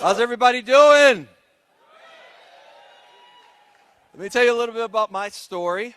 How's everybody doing? Let me tell you a little bit about my story.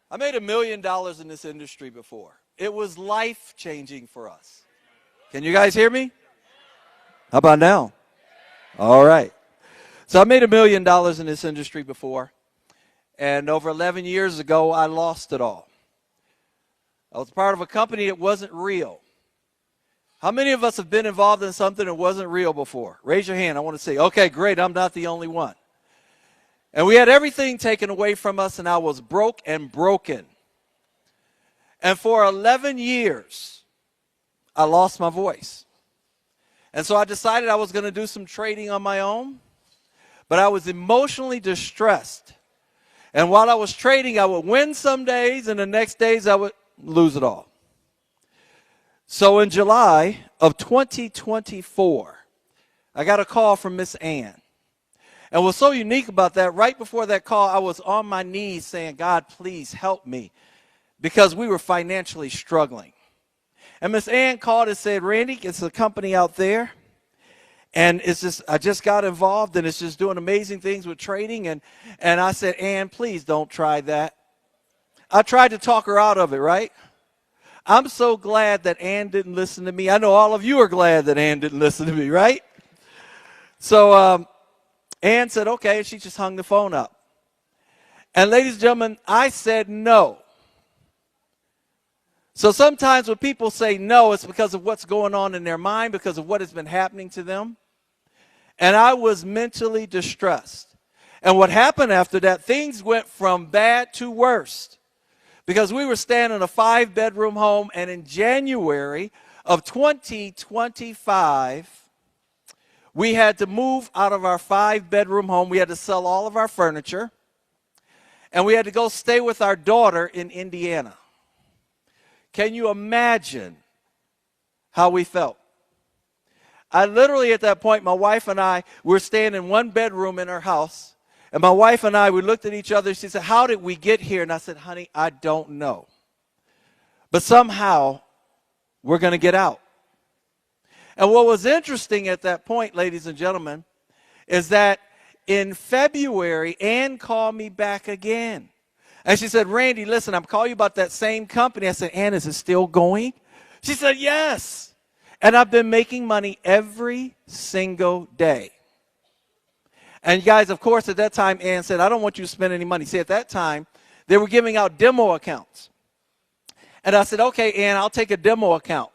I made $1 million in this industry before. It was life-changing for us. Can you guys hear me? How about now? All right. So I made $1 million in this industry before, and over 11 years ago, I lost it all. I was part of a company that wasn't real. How many of us have been involved in something that wasn't real before? Raise your hand. I want to see. Okay, great. I'm not the only one. And we had everything taken away from us, and I was broke and broken. And for 11 years, I lost my voice. And so I decided I was going to do some trading on my own, but I was emotionally distressed. And while I was trading, I would win some days, and the next days I would lose it all. So in July of 2024, I got a call from Miss Ann. And what's so unique about that, right before that call, I was on my knees saying, God, please help me, because we were financially struggling. And Miss Ann called and said, Randy, it's a company out there, and I just got involved, and it's just doing amazing things with trading. And I said, Ann, please don't try that. I tried to talk her out of it, right? I'm so glad that Ann didn't listen to me. I know all of you are glad that Ann didn't listen to me, right? So Ann said, okay, and she just hung the phone up. And ladies and gentlemen, I said no. So sometimes when people say no, it's because of what's going on in their mind, because of what has been happening to them. And I was mentally distressed. And what happened after that, things went from bad to worse. Because we were staying in a 5-bedroom home, and in January of 2025, we had to move out of our 5-bedroom home. We had to sell all of our furniture, and we had to go stay with our daughter in Indiana. Can you imagine how we felt? I literally, at that point, my wife and I were staying in 1 bedroom in our house. And my wife and I, we looked at each other. She said, how did we get here? And I said, honey, I don't know. But somehow, we're going to get out. And what was interesting at that point, ladies and gentlemen, is that in February, Ann called me back again. And she said, Randy, listen, I'm calling you about that same company. I said, Ann, is it still going? She said, yes. And I've been making money every single day. And guys, of course, at that time, Ann said, I don't want you to spend any money. See, at that time, they were giving out demo accounts. And I said, okay, Ann, I'll take a demo account.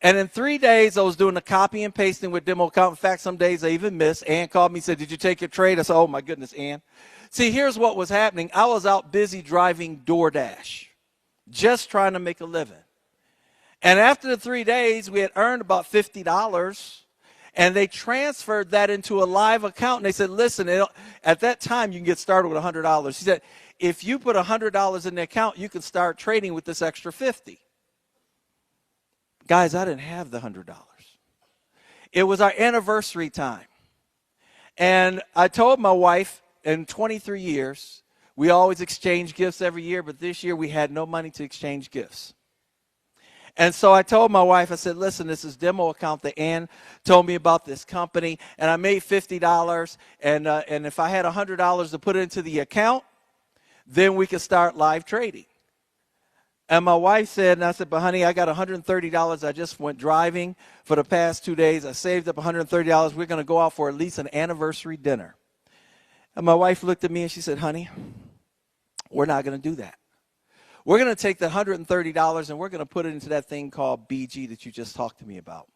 And in 3 days, I was doing the copy and pasting with demo account. In fact, some days I even missed. Ann called me and said, did you take your trade? I said, oh, my goodness, Ann. See, here's what was happening. I was out busy driving DoorDash, just trying to make a living. And after the 3 days, we had earned about $50. And they transferred that into a live account. And they said, listen, at that time, you can get started with $100. He said, if you put $100 in the account, you can start trading with this extra $50. Guys, I didn't have the $100. It was our anniversary time. And I told my wife, in 23 years, we always exchange gifts every year, but this year we had no money to exchange gifts. And so I told my wife, I said, listen, this is demo account that Ann told me about this company, and I made $50, and if I had $100 to put into the account, then we could start live trading. And my wife said, and I said, but honey, I got $130. I just went driving for the past 2 days. I saved up $130. We're going to go out for at least an anniversary dinner. And my wife looked at me and she said, honey, we're not going to do that. We're going to take the $130 and we're going to put it into that thing called BG that you just talked to me about.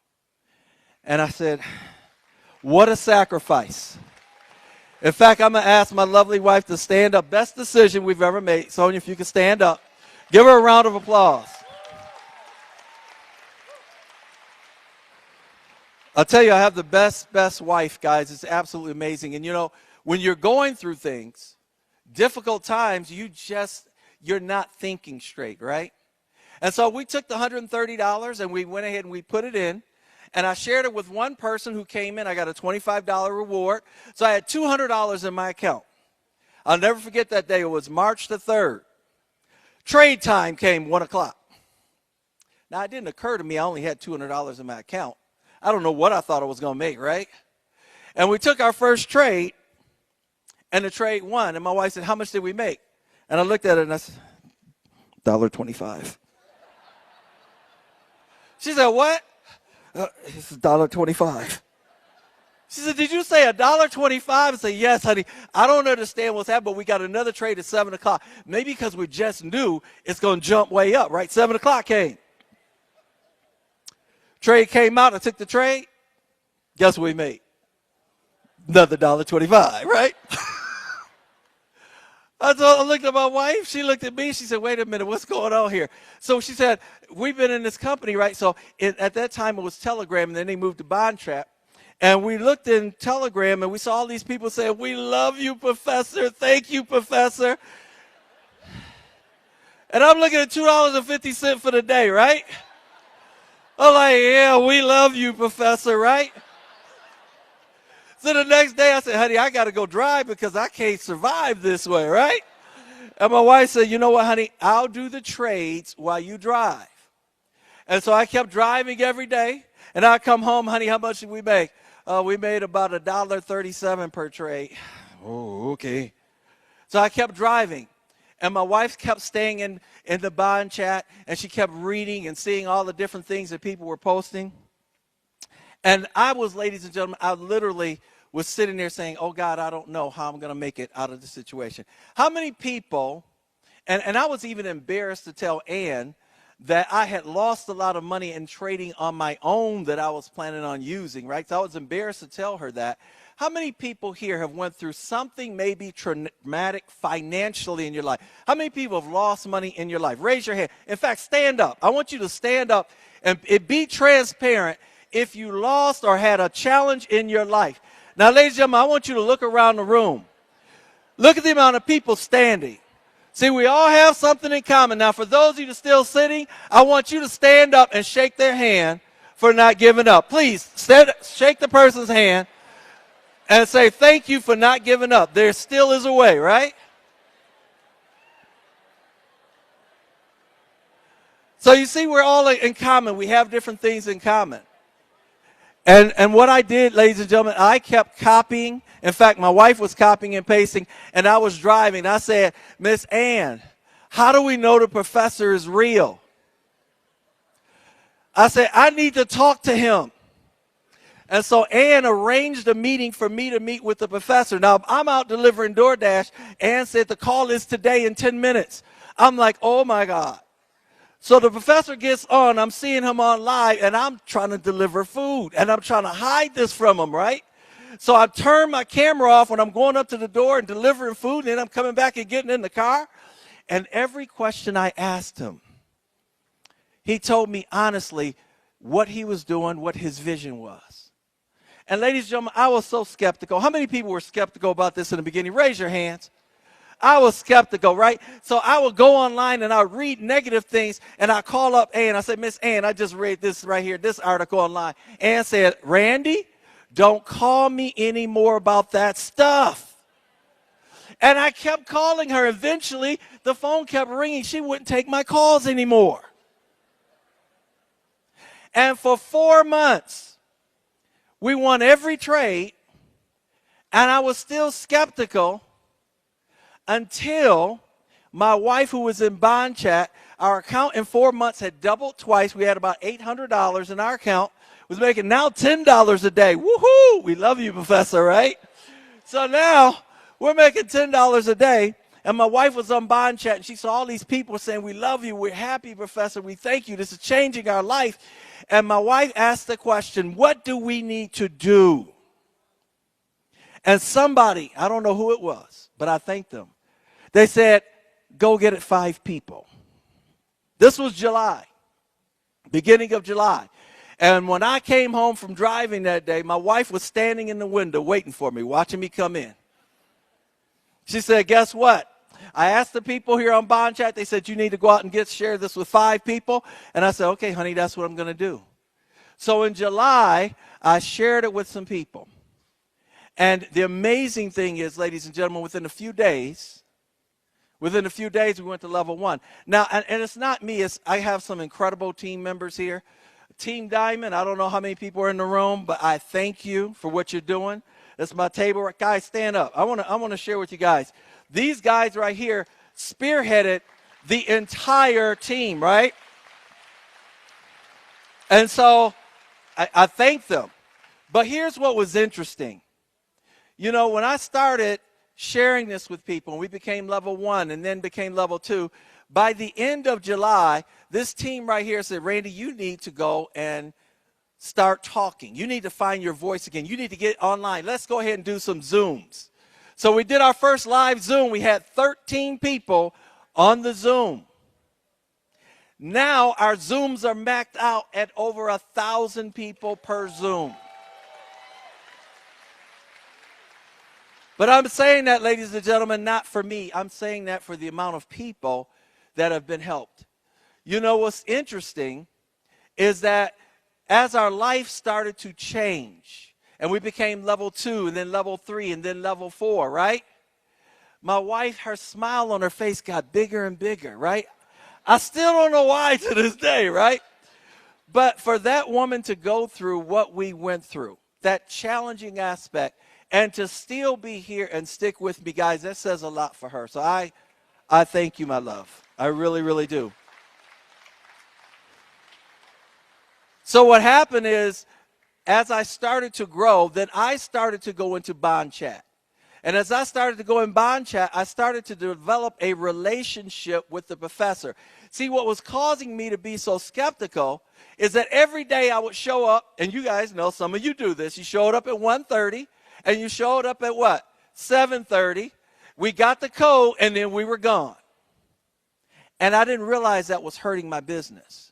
And I said, what a sacrifice. In fact, I'm going to ask my lovely wife to stand up. Best decision we've ever made. Sonia, if you can stand up. Give her a round of applause. I'll tell you, I have the best wife, guys. It's absolutely amazing. And, you know, when you're going through things, difficult times, you're not thinking straight, right? And so we took the $130 and we went ahead and we put it in. And I shared it with one person who came in. I got a $25 reward. So I had $200 in my account. I'll never forget that day. It was March the 3rd. Trade time came 1 o'clock. Now, it didn't occur to me I only had $200 in my account. I don't know what I thought I was going to make, right? And we took our first trade, and the trade won. And my wife said, how much did we make? And I looked at it, and I said, $1.25. She said, what? It's $1.25. She said, did you say $1.25? I said, yes, honey. I don't understand what's happening, but we got another trade at 7 o'clock. Maybe because we just knew it's going to jump way up, right? 7 o'clock came. Trade came out. I took the trade. Guess what we made? Another $1.25, right? I looked at my wife. She looked at me. She said, wait a minute, what's going on here? So she said, we've been in this company, right? So at that time it was Telegram, and then they moved to Bond Trap. And we looked in Telegram, and we saw all these people saying, we love you, Professor. Thank you, Professor. And I'm looking at $2.50 for the day, right? I'm like, yeah, we love you, Professor, right? So the next day I said, honey, I got to go drive because I can't survive this way, right? And my wife said, you know what, honey, I'll do the trades while you drive. And so I kept driving every day, and I'd come home, honey, how much did we make? We made about $1.37 per trade. Oh, okay. So I kept driving, and my wife kept staying in the bond chat, and she kept reading and seeing all the different things that people were posting. And I was, ladies and gentlemen, I literally was sitting there saying, oh, God, I don't know how I'm going to make it out of the situation. How many people, and I was even embarrassed to tell Ann that I had lost a lot of money in trading on my own that I was planning on using, right? So I was embarrassed to tell her that. How many people here have went through something maybe traumatic financially in your life? How many people have lost money in your life? Raise your hand. In fact, stand up. I want you to stand up and be transparent if you lost or had a challenge in your life. Now, ladies and gentlemen, I want you to look around the room. Look at the amount of people standing. See, we all have something in common. Now, for those of you that are still sitting, I want you to stand up and shake their hand for not giving up. Please, shake the person's hand and say, thank you for not giving up. There still is a way, right? So you see, we're all in common. We have different things in common. And what I did, ladies and gentlemen, I kept copying. In fact, my wife was copying and pasting, and I was driving. I said, Miss Ann, how do we know the professor is real? I said, I need to talk to him. And so Ann arranged a meeting for me to meet with the professor. Now, I'm out delivering DoorDash. Ann said the call is today in 10 minutes. I'm like, oh, my God. So the professor gets on, I'm seeing him on live, and I'm trying to deliver food, and I'm trying to hide this from him, right? So I turn my camera off when I'm going up to the door and delivering food, and then I'm coming back and getting in the car. And every question I asked him, he told me honestly what he was doing, what his vision was. And ladies and gentlemen, I was so skeptical. How many people were skeptical about this in the beginning? Raise your hands. I was skeptical, right? So I would go online and I would read negative things, and I call up Ann. I said, Miss Ann, I just read this right here, this article online. Ann said, Randy, don't call me anymore about that stuff. And I kept calling her. Eventually, the phone kept ringing. She wouldn't take my calls anymore. And for 4 months, we won every trade, and I was still skeptical until my wife, who was in bond chat, our account in 4 months had doubled twice. We had about $800 in our account. Was making now $10 a day. Woohoo! We love you, Professor, right? So now we're making $10 a day. And my wife was on bond chat, and she saw all these people saying, we love you. We're happy, Professor. We thank you. This is changing our life. And my wife asked the question, what do we need to do? And somebody, I don't know who it was, but I thanked them. They said, go get it 5 people. This was July, beginning of July. And when I came home from driving that day, my wife was standing in the window waiting for me, watching me come in. She said, guess what? I asked the people here on Bond Chat. They said, you need to go out and share this with 5 people. And I said, okay, honey, that's what I'm going to do. So in July, I shared it with some people. And the amazing thing is, ladies and gentlemen, within a few days, we went to level 1. Now, and it's not me. I have some incredible team members here. Team Diamond, I don't know how many people are in the room, but I thank you for what you're doing. That's my table. Guys, stand up. I want to share with you guys. These guys right here spearheaded the entire team, right? And so I thank them. But here's what was interesting. You know, when I started sharing this with people, and we became level 1 and then became level 2, by the end of July, this team right here said, Randy, you need to go and start talking. You need to find your voice again. You need to get online. Let's go ahead and do some Zooms. So we did our first live Zoom. We had 13 people on the Zoom. Now our Zooms are maxed out at over 1,000 people per Zoom. But I'm saying that, ladies and gentlemen, not for me. I'm saying that for the amount of people that have been helped. You know what's interesting is that as our life started to change, and we became level 2, and then level 3, and then level 4, right? My wife, her smile on her face got bigger and bigger, right? I still don't know why to this day, right? But for that woman to go through what we went through, that challenging aspect, and to still be here and stick with me, guys, that says a lot for her. So I thank you, my love. I really, really do. So what happened is, as I started to grow, then I started to go into bond chat. And as I started to go in bond chat, I started to develop a relationship with the professor. See, what was causing me to be so skeptical is that every day I would show up, and you guys know, some of you do this. You showed up at 1:30, and you showed up at what? 7:30. We got the code, and then we were gone. And I didn't realize that was hurting my business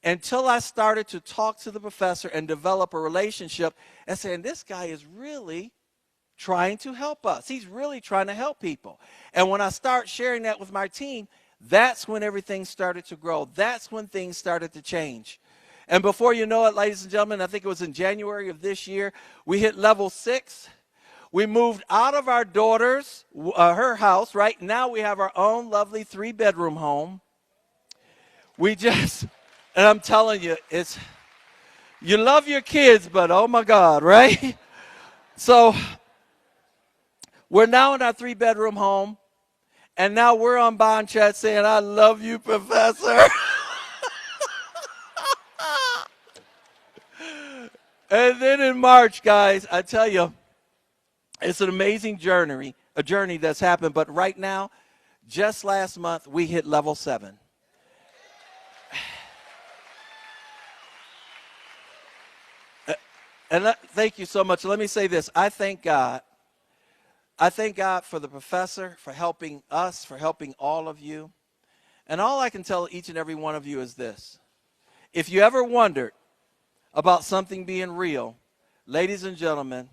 until I started to talk to the professor and develop a relationship and saying, this guy is really trying to help us. He's really trying to help people. And when I start sharing that with my team, that's when everything started to grow. That's when things started to change. And before you know it, ladies and gentlemen, I think it was in January of this year, we hit level 6. We moved out of our daughter's, her house. Right now we have our own lovely 3-bedroom home. And I'm telling you, you love your kids, but oh my God, right? So we're now in our 3-bedroom home, and now we're on bond chat saying, I love you, Professor. And then in March, guys, I tell you, it's an amazing journey, a journey that's happened. But right now, just last month, we hit level 7. And thank you so much. Let me say this. I thank God. I thank God for the professor, for helping us, for helping all of you. And all I can tell each and every one of you is this. If you ever wondered about something being real, ladies and gentlemen,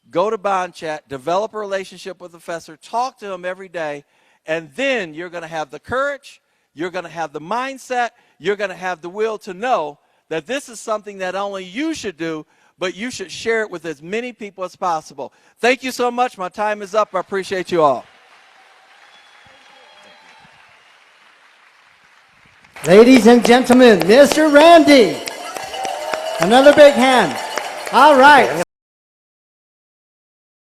go to bond chat, develop a relationship with the professor, talk to him every day, and then you're going to have the courage, you're going to have the mindset, you're going to have the will to know that this is something that only you should do, but you should share it with as many people as possible. Thank you so much. My time is up. I appreciate you all. Ladies and gentlemen, Mr. Randy. Another big hand. All right.